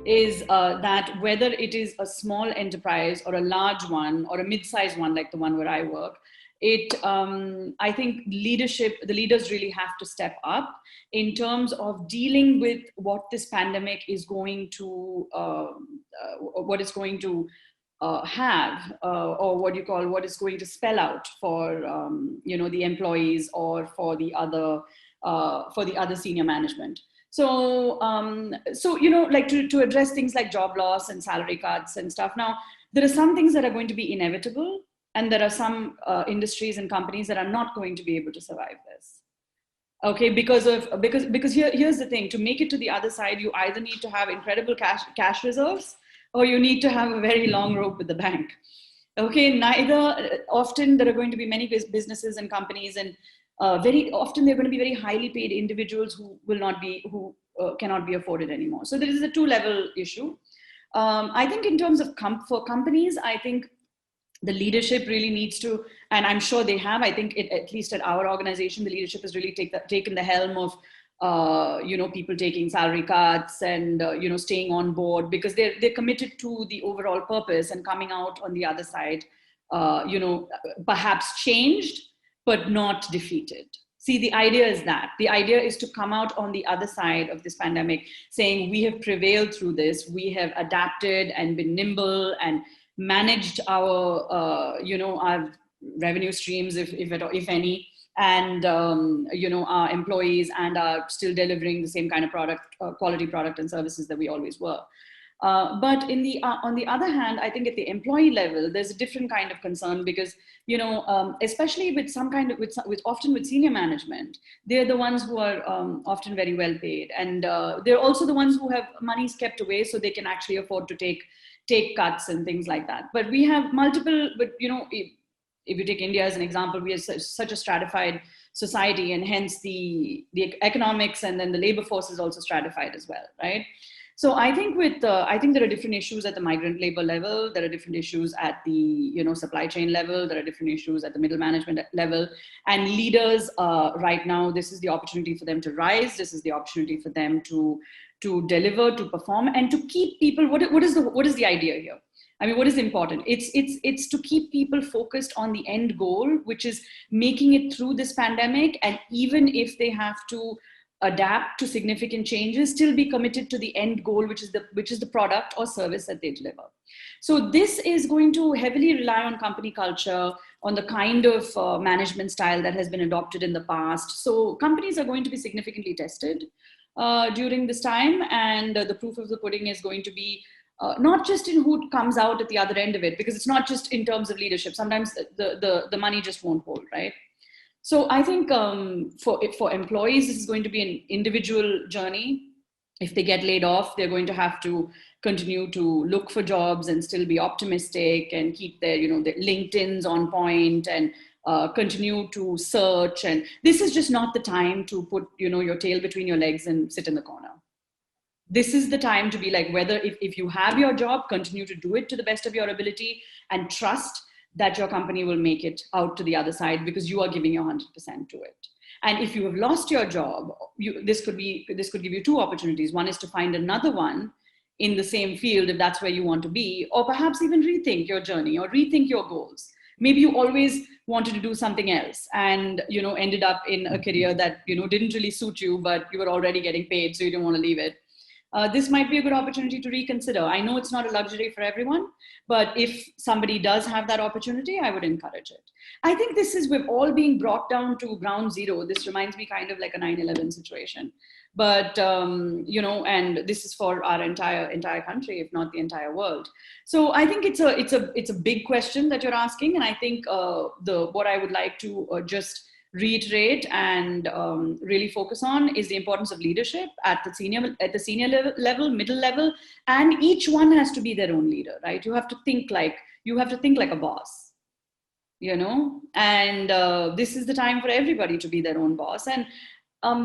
is that whether it is a small enterprise or a large one or a mid-sized one like the one where I work, I think the leaders really have to step up in terms of dealing with what this pandemic is going to, what it's going to have, or what is going to spell out for the employees or for the other senior management. So like to address things like job loss and salary cuts and stuff. Now, there are some things that are going to be inevitable, and there are some industries and companies that are not going to be able to survive this. Okay, because here's the thing: to make it to the other side, you either need to have incredible cash reserves, or you need to have a very long rope with the bank. Okay, neither. Often there are going to be many businesses and companies, and very often they're going to be very highly paid individuals who cannot be afforded anymore. So there is a two-level issue. I think in terms of for companies, I think the leadership really needs to, and I'm sure they have, I think at least at our organization, the leadership has really taken the helm of, people taking salary cuts and, staying on board, because they're committed to the overall purpose and coming out on the other side, perhaps changed, but not defeated. See, the idea is that. The idea is to come out on the other side of this pandemic saying, we have prevailed through this, we have adapted and been nimble and managed our, our revenue streams, if any, and, our employees, and are still delivering the same kind of quality product and services that we always were. But on the other hand, I think at the employee level, there's a different kind of concern, because, especially with often with senior management, they're the ones who are often very well paid. And they're also the ones who have monies kept away, so they can actually afford to take cuts and things like that. But we have multiple, if you take India as an example, we are such a stratified society, and hence the economics and then the labor force is also stratified as well, right? So I think I think there are different issues at the migrant labor level. There are different issues at the supply chain level. There are different issues at the middle management level. And leaders right now, this is the opportunity for them to rise. This is the opportunity for them to deliver, to perform, and to keep people. What is the idea here? I mean, what is important? It's to keep people focused on the end goal, which is making it through this pandemic, and even if they have to adapt to significant changes, still be committed to the end goal, which is the product or service that they deliver. So this is going to heavily rely on company culture, on the kind of management style that has been adopted in the past. So companies are going to be significantly tested during this time, and the proof of the pudding is going to be not just in who comes out at the other end of it, because it's not just in terms of leadership. Sometimes the money just won't hold, right? So I think for employees, this is going to be an individual journey. If they get laid off, they're going to have to continue to look for jobs and still be optimistic and keep their LinkedIn's on point, and continue to search. And this is just not the time to put your tail between your legs and sit in the corner. This is the time to be like, whether if you have your job, continue to do it to the best of your ability, and trust that your company will make it out to the other side, because you are giving your 100% to it. And if you have lost your job, this could give you two opportunities. One is to find another one in the same field, if that's where you want to be, or perhaps even rethink your journey or rethink your goals. Maybe you always wanted to do something else and ended up in a career that didn't really suit you, but you were already getting paid, so you didn't want to leave it. This might be a good opportunity to reconsider. I know it's not a luxury for everyone, but if somebody does have that opportunity, I would encourage it. I think we're all being brought down to ground zero. This reminds me kind of like a 9/11 situation. But, and this is for our entire country, if not the entire world. So I think it's a big question that you're asking. And I think what I would like to just reiterate and really focus on is the importance of leadership at the senior level, middle level, and each one has to be their own leader, right? You have to think like a boss, and this is the time for everybody to be their own boss. And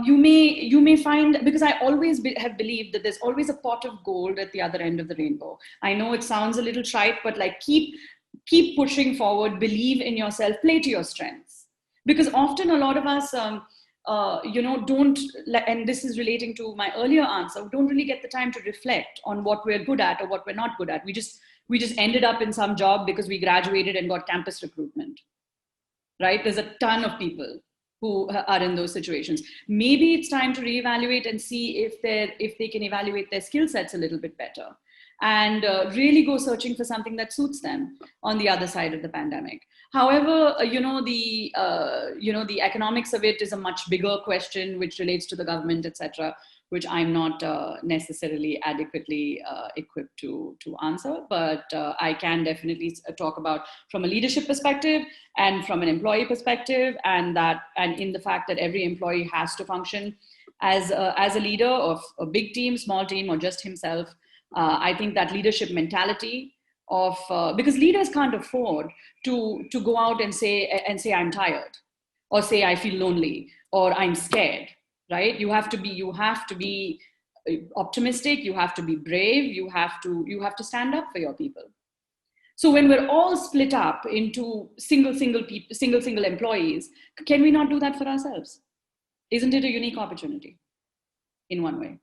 you may find, because I always have believed that there's always a pot of gold at the other end of the rainbow. I know it sounds a little trite, but like keep pushing forward, believe in yourself, play to your strengths. Because often a lot of us, don't, and this is relating to my earlier answer, don't really get the time to reflect on what we're good at or what we're not good at. We just ended up in some job because we graduated and got campus recruitment, right? There's a ton of people who are in those situations. Maybe it's time to reevaluate and see if they can evaluate their skill sets a little bit better, and really go searching for something that suits them on the other side of the pandemic. However, the economics of it is a much bigger question, which relates to the government, etc., which I'm not necessarily adequately equipped to answer. But I can definitely talk about from a leadership perspective and from an employee perspective, and in the fact that every employee has to function as a leader of a big team, small team, or just himself. I think that leadership mentality of because leaders can't afford to go out and say I'm tired, or say I feel lonely, or I'm scared. Right? You have to be optimistic. You have to be brave. You have to stand up for your people. So when we're all split up into single employees, can we not do that for ourselves? Isn't it a unique opportunity in one way?